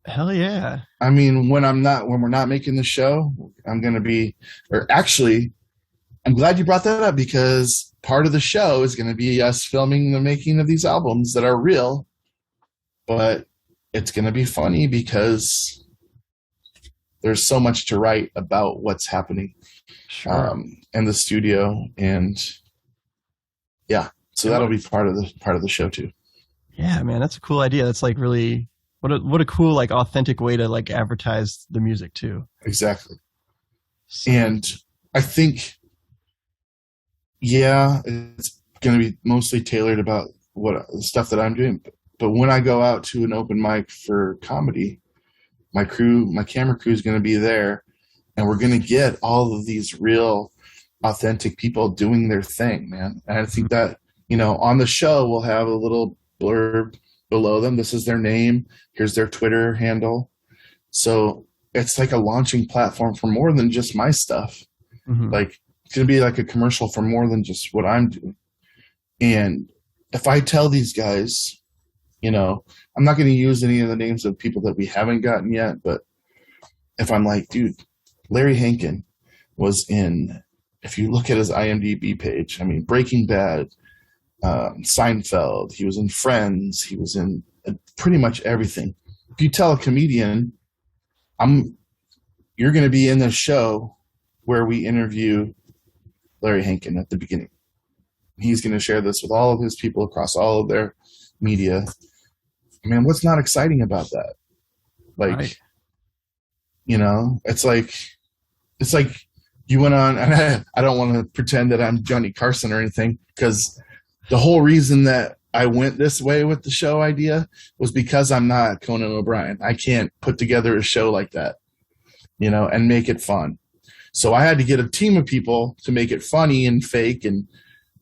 hell yeah. I mean, when we're not making the show, I'm going to be, or actually, I'm glad you brought that up, because part of the show is going to be us filming the making of these albums that are real, but it's going to be funny because there's so much to write about what's happening in the studio, and so that'll be part of the show too. Yeah, man, that's a cool idea. That's like really what a cool, like, authentic way to like advertise the music too. Exactly. And I think, it's going to be mostly tailored about the stuff that I'm doing. But when I go out to an open mic for comedy, my camera crew is going to be there, and we're going to get all of these real, authentic people doing their thing, man. And I think that, on the show, we'll have a little blurb below them. This is their name. Here's their Twitter handle. So it's like a launching platform for more than just my stuff. Mm-hmm. Like, it's going to be like a commercial for more than just what I'm doing. And if I tell these guys, I'm not going to use any of the names of people that we haven't gotten yet, but if I'm like, dude, Larry Hankin was in, if you look at his IMDb page, I mean, Breaking Bad, Seinfeld, he was in Friends, he was in pretty much everything. If you tell a comedian, you're going to be in the show where we interview Larry Hankin at the beginning. He's going to share this with all of his people across all of their media. I mean, what's not exciting about that? Like, right. It's like you went on, and I don't want to pretend that I'm Johnny Carson or anything, because the whole reason that I went this way with the show idea was because I'm not Conan O'Brien. I can't put together a show like that, and make it fun. So I had to get a team of people to make it funny and fake,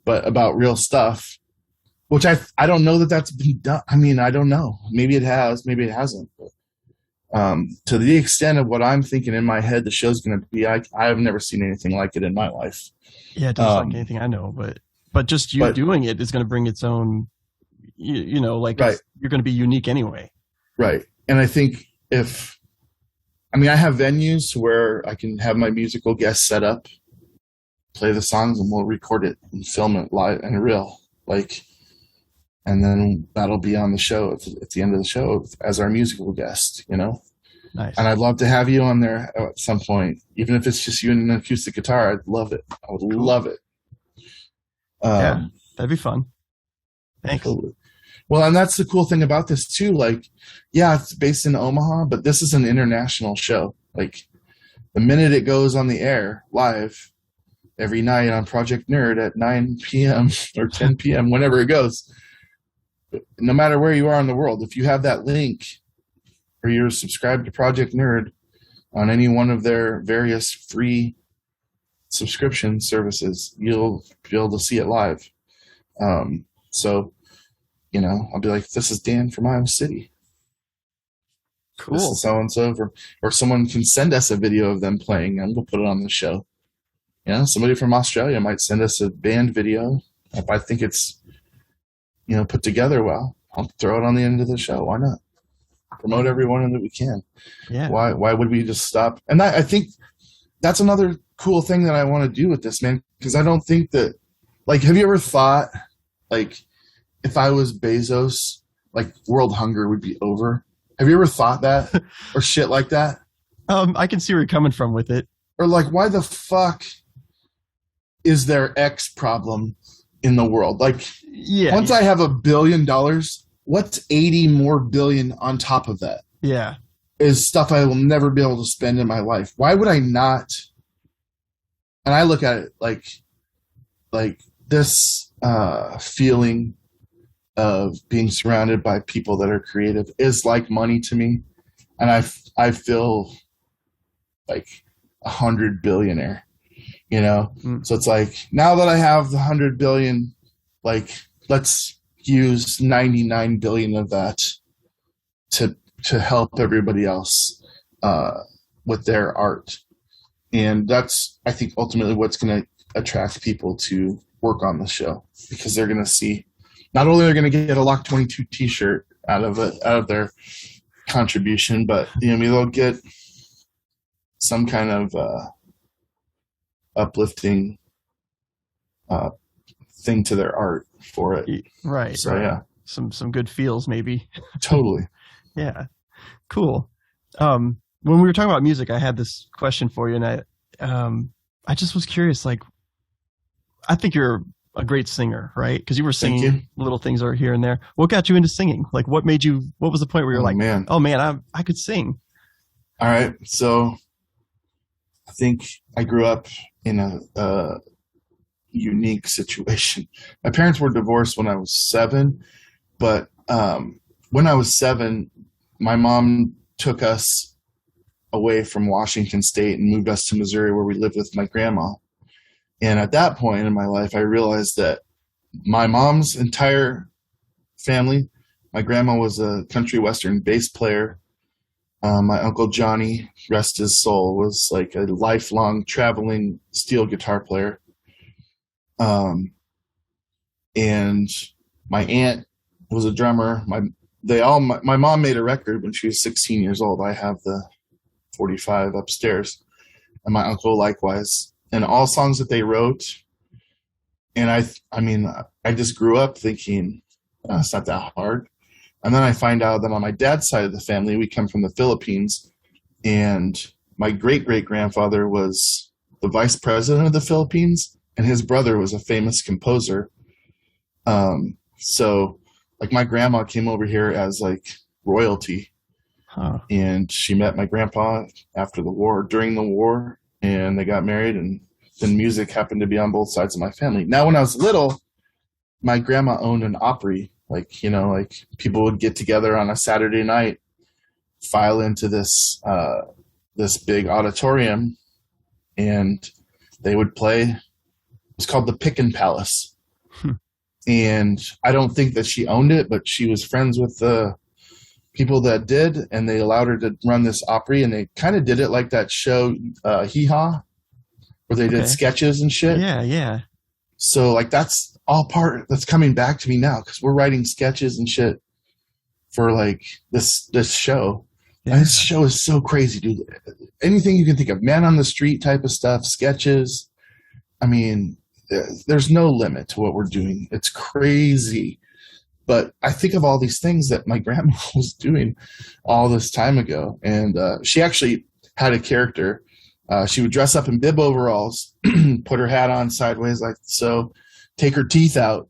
but about real stuff, which I don't know that's been done. I mean, I don't know. Maybe it has, maybe it hasn't. But, to the extent of what I'm thinking in my head, the show's going to be, I've never seen anything like it in my life. Yeah, it doesn't like anything I know, but just you doing it is going to bring its own, right. You're going to be unique anyway. Right. And I think I have venues where I can have my musical guests set up, play the songs, and we'll record it and film it live and real. And then that'll be on the show at the end of the show as our musical guest, Nice. And I'd love to have you on there at some point, even if it's just you and an acoustic guitar. I'd love it. I would love it. Yeah, that'd be fun. Thanks. Absolutely. Well, and that's the cool thing about this too. It's based in Omaha, but this is an international show. The minute it goes on the air live every night on Project Nerd at 9 p.m. or 10 p.m., whenever it goes, no matter where you are in the world, if you have that link or you're subscribed to Project Nerd on any one of their various free subscription services, you'll be able to see it live. So, I'll be like, this is Dan from Iowa City. Cool. This is so-and-so. Or someone can send us a video of them playing and we'll put it on the show. Somebody from Australia might send us a band video. If I think it's, put together well, I'll throw it on the end of the show. Why not? Promote everyone that we can. Yeah. Why would we just stop? And I think that's another cool thing that I want to do with this, man, because I don't think that, like, have you ever thought, like, if I was Bezos, like, world hunger would be over? Have you ever thought that or shit like that? I can see where you're coming from with it. Or like, why the fuck is there X problem in the world? Like, once I have $1 billion, what's 80 more billion on top of that? Yeah. Is stuff I will never be able to spend in my life. Why would I not? And I look at it like this feeling of being surrounded by people that are creative is like money to me. And I feel like 100 billionaire, So it's like, now that I have the 100 billion, like, let's use 99 billion of that to help everybody else with their art. And that's, I think, ultimately what's going to attract people to work on the show, because they're going to see, not only they're going to get a Loch 22 t-shirt out of their contribution, but they'll get some kind of uplifting thing to their art for it. Right. So right. Yeah, some good feels maybe. Totally. Yeah. Cool. When we were talking about music, I had this question for you, and I just was curious. Like, I think you're a great singer, right? Because you were singing little things over here and there. What got you into singing? Like, what was the point where you're oh man, I could sing? All right. So I think I grew up in a unique situation. My parents were divorced when I was 7, but when I was 7, my mom took us away from Washington State and moved us to Missouri, where we lived with my grandma. And at that point in my life, I realized that my mom's entire family, my grandma was a country western bass player. My uncle Johnny, rest his soul, was like a lifelong traveling steel guitar player. And my aunt was a drummer. My mom made a record when she was 16 years old. I have the 45 upstairs, and my uncle likewise. And all songs that they wrote. And I just grew up thinking, it's not that hard. And then I find out that on my dad's side of the family, we come from the Philippines, and my great-great-grandfather was the vice president of the Philippines, and his brother was a famous composer. So like, my grandma came over here as like royalty. Huh. And she met my grandpa during the war, and they got married, and then music happened to be on both sides of my family. Now, when I was little, my grandma owned an Opry. Like, people would get together on a Saturday night, file into this big auditorium, and they would play. It was called the Pickin' Palace. And I don't think that she owned it, but she was friends with the people that did, and they allowed her to run this Opry, and they kind of did it like that show, Hee Haw, where they did sketches and shit. Yeah, yeah. So, like, that's all that's coming back to me now, because we're writing sketches and shit for, like, this show. Yeah. And this show is so crazy, dude. Anything you can think of, man on the street type of stuff, sketches. I mean, there's no limit to what we're doing. It's crazy. But I think of all these things that my grandma was doing all this time ago. And she actually had a character. She would dress up in bib overalls, put her hat on sideways like so, take her teeth out,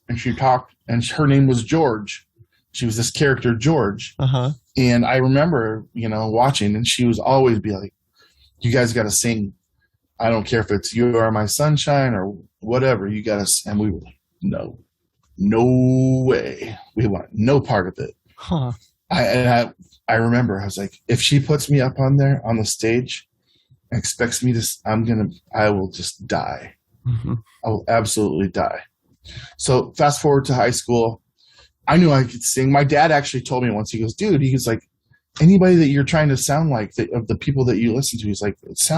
and she talked. And her name was George. She was this character, George. Uh-huh. And I remember, watching, and she was always be like, you guys got to sing. I don't care if it's You Are My Sunshine or whatever. You got to. And we were like, no. no way. We want no part of it. Huh. I remember I was like, if she puts me up on there on the stage and expects me to, I will just die. Mm-hmm. I will absolutely die. So fast forward to high school. I knew I could sing. My dad actually told me once, he goes, dude, he was like, anybody that you're trying to sound like, of the people that you listen to, he's like, it's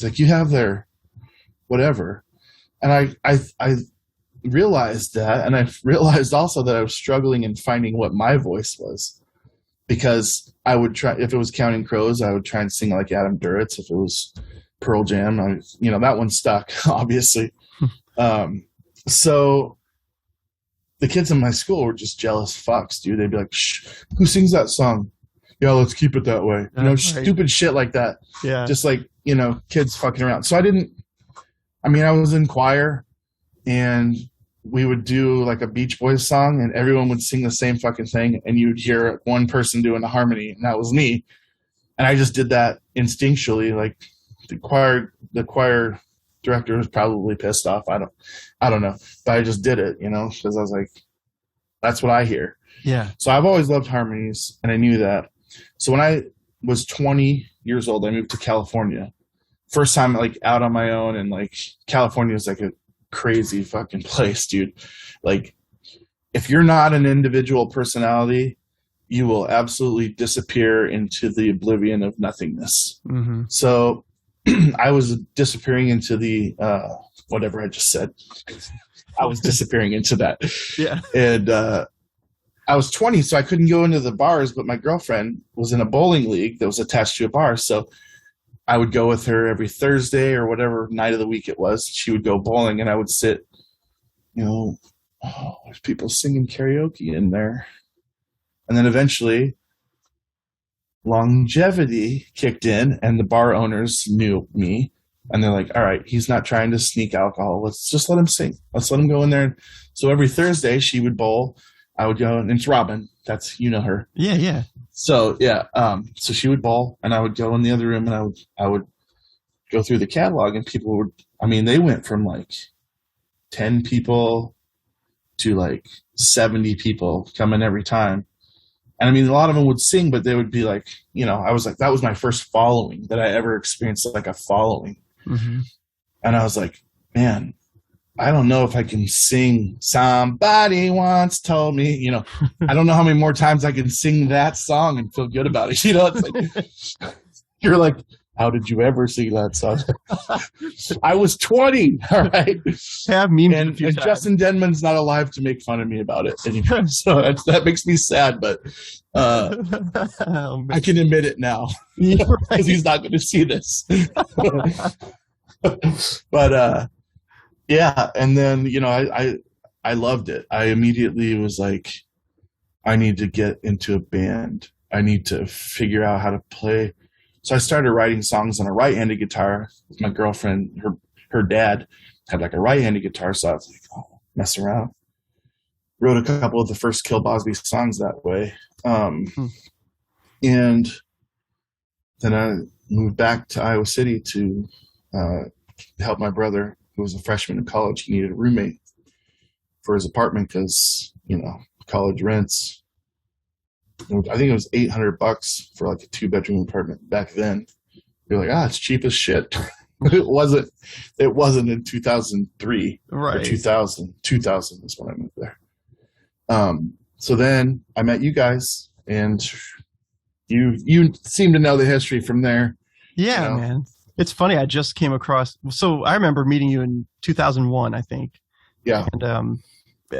like you have their whatever. And I realized that, and I realized also that I was struggling in finding what my voice was, because I would try, if it was Counting Crows, I would try and sing like Adam Duritz. If it was Pearl Jam, that one stuck, obviously. So the kids in my school were just jealous fucks, dude. They'd be like, shh, who sings that song? Yeah, let's keep it that way. Right. Stupid shit like that. Yeah. Just like, kids fucking around. So I was in choir, and we would do like a Beach Boys song, and everyone would sing the same fucking thing, and you'd hear one person doing a harmony, and that was me. And I just did that instinctually. Like the choir director was probably pissed off. I don't know, but I just did it, because I was like, that's what I hear. Yeah. So I've always loved harmonies, and I knew that. So when I was 20 years old, I moved to California. First time like out on my own, and like California is like a crazy fucking place, dude. Like if you're not an individual personality, you will absolutely disappear into the oblivion of nothingness. Mm-hmm. So I was disappearing into the whatever I just said. I was disappearing into that. Yeah. And I was 20, so I couldn't go into the bars, but my girlfriend was in a bowling league that was attached to a bar. So I would go with her every Thursday or whatever night of the week it was. She would go bowling, and I would sit, there's people singing karaoke in there. And then eventually longevity kicked in, and the bar owners knew me, and they're like, all right, he's not trying to sneak alcohol. Let's just let him sing. Let's let him go in there. So every Thursday she would bowl. I would go, and it's Robin. That's, her. Yeah. Yeah. So yeah. So she would bowl, and I would go in the other room, and I would go through the catalog, and people would, they went from like 10 people to like 70 people coming every time. And a lot of them would sing, but they would be like, I was like, that was my first following that I ever experienced, like a following. Mm-hmm. And I was like, man, I don't know if I can sing Somebody Once Told Me, I don't know how many more times I can sing that song and feel good about it. It's like, you're like, how did you ever sing that song? I was 20. All right. Have memed and Justin Denman's not alive to make fun of me about it anymore. So that makes me sad, but I can admit it now because he's not going to see this. But yeah. And then, I loved it. I immediately was like, I need to get into a band. I need to figure out how to play. So I started writing songs on a right-handed guitar. My girlfriend, her dad had like a right-handed guitar, so I was like, oh, mess around. Wrote a couple of the first Kill Bosby songs that way. And then I moved back to Iowa City to help my brother, who was a freshman in college. He needed a roommate for his apartment because, college rents. I think it was $800 for like a 2-bedroom apartment back then. You're like, it's cheap as shit. It wasn't in 2003 right. or 2000. 2000 is when I moved there. So then I met you guys, and you seem to know the history from there. Yeah, man. It's funny. I just came across. So I remember meeting you in 2001, I think. Yeah. And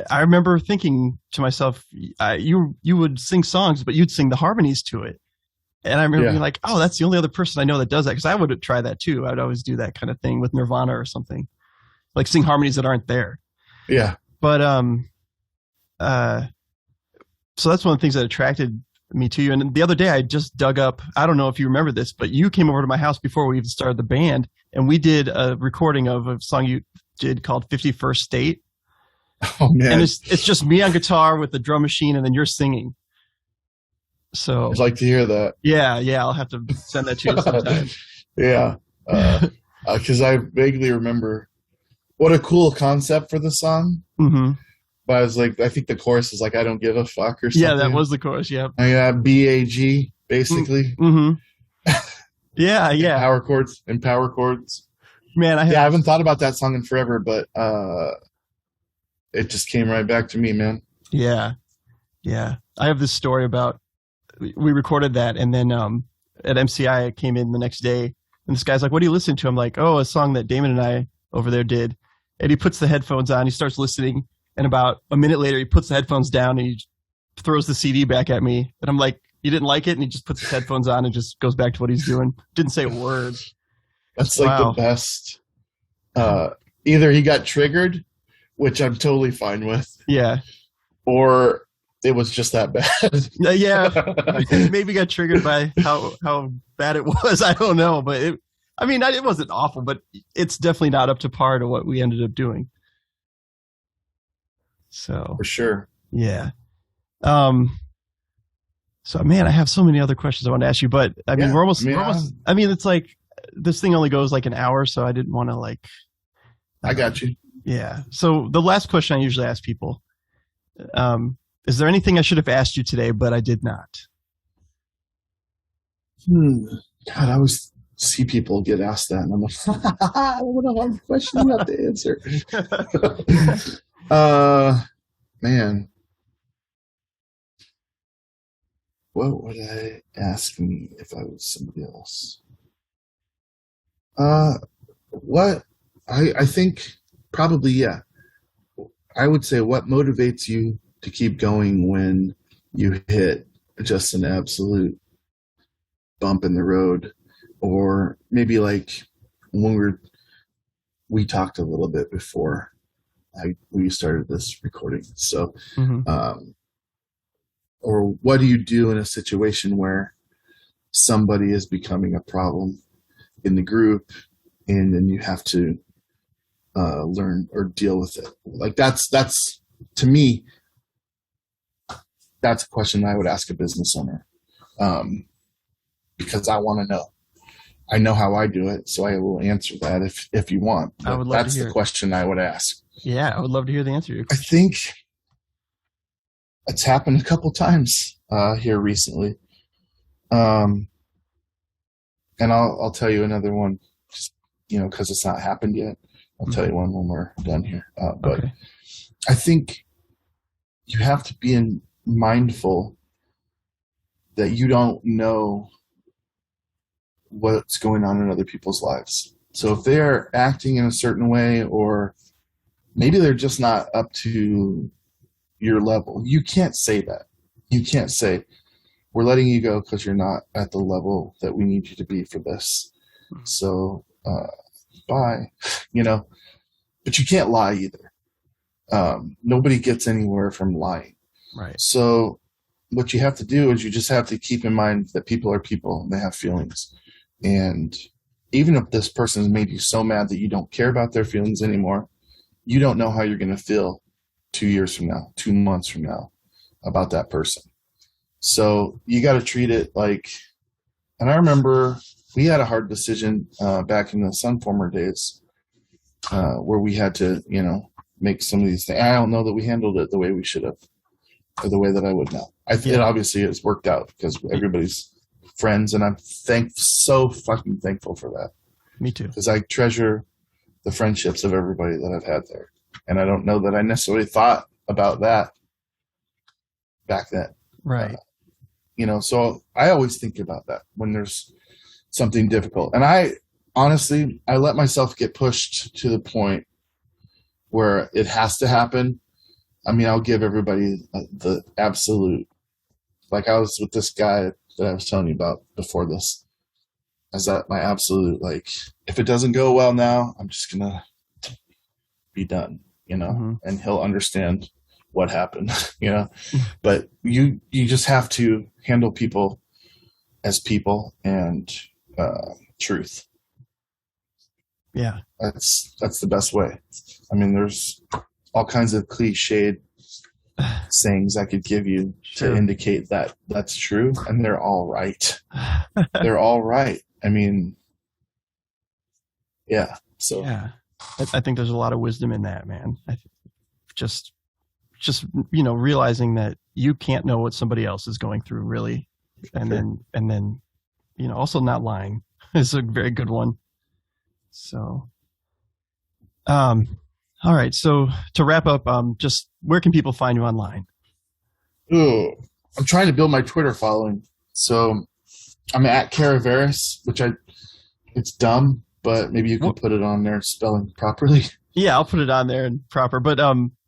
I remember thinking to myself, you would sing songs, but you'd sing the harmonies to it. And I remember being like, oh, that's the only other person I know that does that, because I would try that too. I would always do that kind of thing with Nirvana or something, like sing harmonies that aren't there. Yeah. But so that's one of the things that attracted me to you. And the other day I just dug up, I don't know if you remember this, but you came over to my house before we even started the band, and we did a recording of a song you did called 51st State. Oh man. And it's just me on guitar with the drum machine, and then you're singing. So I'd like to hear that. Yeah, I'll have to send that to you sometime. Yeah. Because I vaguely remember what a cool concept for the song. Mm-hmm. But I was like, I think the chorus is like, I don't give a fuck or something. Yeah, that was the chorus. Yep. I got BAG basically. Mm-hmm. Yeah, yeah. Power chords and power chords. Man, I haven't thought about that song in forever, but it just came right back to me, man. Yeah, yeah. I have this story about we recorded that, and then at MCI I came in the next day, and this guy's like, "What do you listen to?" I'm like, "Oh, a song that Damon and I over there did." And he puts the headphones on, he starts listening, and about a minute later, he puts the headphones down and he throws the CD back at me, and I'm like, "You didn't like it?" And he just puts his headphones on and just goes back to what he's doing. Didn't say a word. That's like the best. Either he got triggered, which I'm totally fine with. Yeah. Or it was just that bad. Yeah. Maybe got triggered by how bad it was. I don't know. But it wasn't awful, but it's definitely not up to par to what we ended up doing. So. For sure. Yeah. So, man, I have so many other questions I want to ask you, but I mean, we're almost, it's like, this thing only goes like an hour, so I didn't want to like. I got you. Yeah. So the last question I usually ask people, is there anything I should have asked you today, but I did not? God, I always see people get asked that, and I'm like, what a hard question you have to answer. Man. What would I ask me if I was somebody else? What I think probably, yeah. I would say, what motivates you to keep going when you hit just an absolute bump in the road? Or maybe like when we talked a little bit before we started this recording. So, or what do you do in a situation where somebody is becoming a problem in the group, and then you have to learn or deal with it? Like that's to me, that's a question I would ask a business owner, because I want to know. I know how I do it, so I will answer that if you want. I would love to hear the question I would ask. Yeah, I would love to hear the answer to your question. I think it's happened a couple times here recently. And I'll tell you another one, just, because it's not happened yet. I'll tell you one when we're done here. But okay. I think you have to be mindful that you don't know what's going on in other people's lives. So if they're acting in a certain way, or maybe they're just not up to your level, you can't say that. You can't say, we're letting you go because you're not at the level that we need you to be for this. So, bye, but you can't lie either. Nobody gets anywhere from lying. Right. So what you have to do is you just have to keep in mind that people are people and they have feelings. And even if this person has made you so mad that you don't care about their feelings anymore, you don't know how you're going to feel 2 years from now, 2 months from now about that person. So you got to treat it like, and I remember we had a hard decision back in the Sunformer days where we had to, make some of these things. I don't know that we handled it the way we should have, or the way that I would now. It obviously has worked out because everybody's friends, and I'm so fucking thankful for that. Me too. Because I treasure the friendships of everybody that I've had there. And I don't know that I necessarily thought about that back then. Right. So I always think about that when there's something difficult. And I let myself get pushed to the point where it has to happen. I mean, I'll give everybody the absolute, like I was with this guy that I was telling you about before this. Is that my absolute, like, if it doesn't go well now, I'm just going to be done, and he'll understand what happened, but you just have to handle people as people and truth. Yeah. That's the best way. I mean, there's all kinds of cliched sayings I could give you to indicate that that's true, and they're all right. They're all right. I mean, yeah. So yeah, I think there's a lot of wisdom in that, man. Just just, realizing that you can't know what somebody else is going through, really. And then, also not lying is a very good one. So, all right. So to wrap up, just where can people find you online? Ooh, I'm trying to build my Twitter following. So I'm at Caraveras, it's dumb, but maybe you can put it on there spelling properly. Yeah, I'll put it on there and proper. But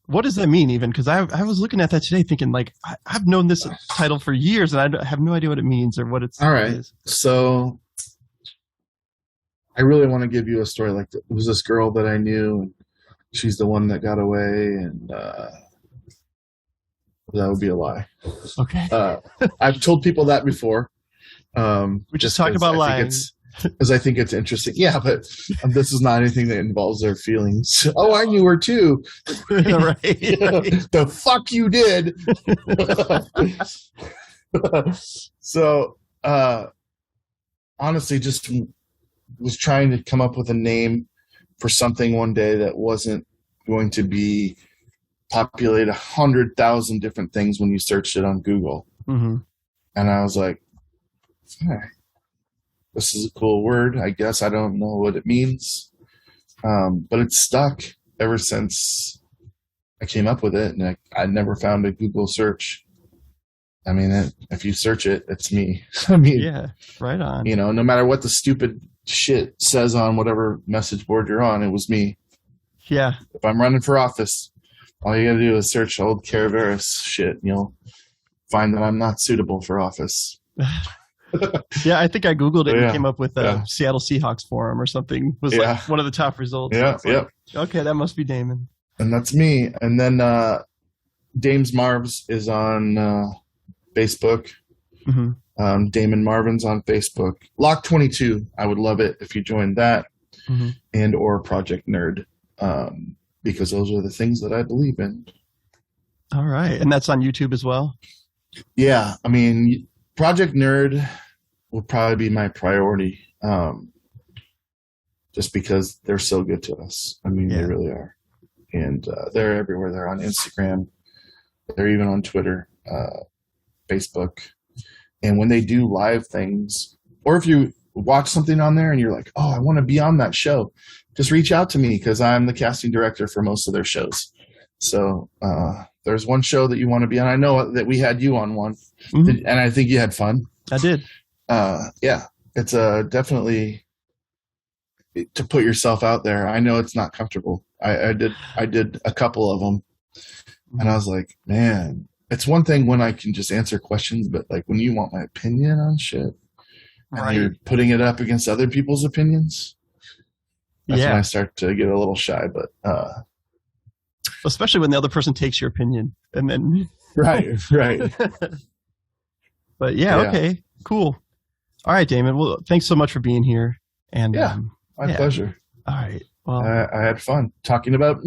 what does that mean even? Because I was looking at that today thinking, like, I've known this title for years and I have no idea what it means or what it's. All right. So I really want to give you a story. Like, it was this girl that I knew, and she's the one that got away, and that would be a lie. Okay. I've told people that before. We just talked about lying. Because I think it's interesting. Yeah, but this is not anything that involves their feelings. Oh, I knew her too. Right. The fuck you did. So, honestly, just was trying to come up with a name for something one day that wasn't going to be populate 100,000 different things when you searched it on Google. Mm-hmm. And I was like, this is a cool word. I guess I don't know what it means. But it's stuck ever since I came up with it. And I never found a Google search. I mean, if you search it, it's me. I mean, yeah, right on. No matter what the stupid shit says on whatever message board you're on, it was me. Yeah. If I'm running for office, all you got to do is search old Caraveras shit, and you'll find that I'm not suitable for office. Yeah, I think I Googled it and came up with a Seattle Seahawks forum or something. Was like one of the top results. Yeah, like, okay, that must be Damon. And that's me. And then Dames Marvs is on Facebook. Mm-hmm. Damon Marvin's on Facebook. Loch 22, I would love it if you joined that. Mm-hmm. And or Project Nerd, because those are the things that I believe in. All right. And that's on YouTube as well? Yeah. I mean, Project Nerd would probably be my priority, just because they're so good to us. I mean, they really are. And they're everywhere. They're on Instagram. They're even on Twitter, Facebook. And when they do live things, or if you watch something on there and you're like, oh, I want to be on that show, just reach out to me because I'm the casting director for most of their shows. So there's one show that you want to be on. I know that we had you on one, and I think you had fun. I did. Yeah, it's definitely to put yourself out there. I know it's not comfortable. I did a couple of them, and I was like, man, it's one thing when I can just answer questions, but like when you want my opinion on shit, and you're putting it up against other people's opinions, that's when I start to get a little shy. But especially when the other person takes your opinion, and then right. But okay, cool. All right, Damon. Well, thanks so much for being here. And my pleasure. All right. Well, I had fun talking about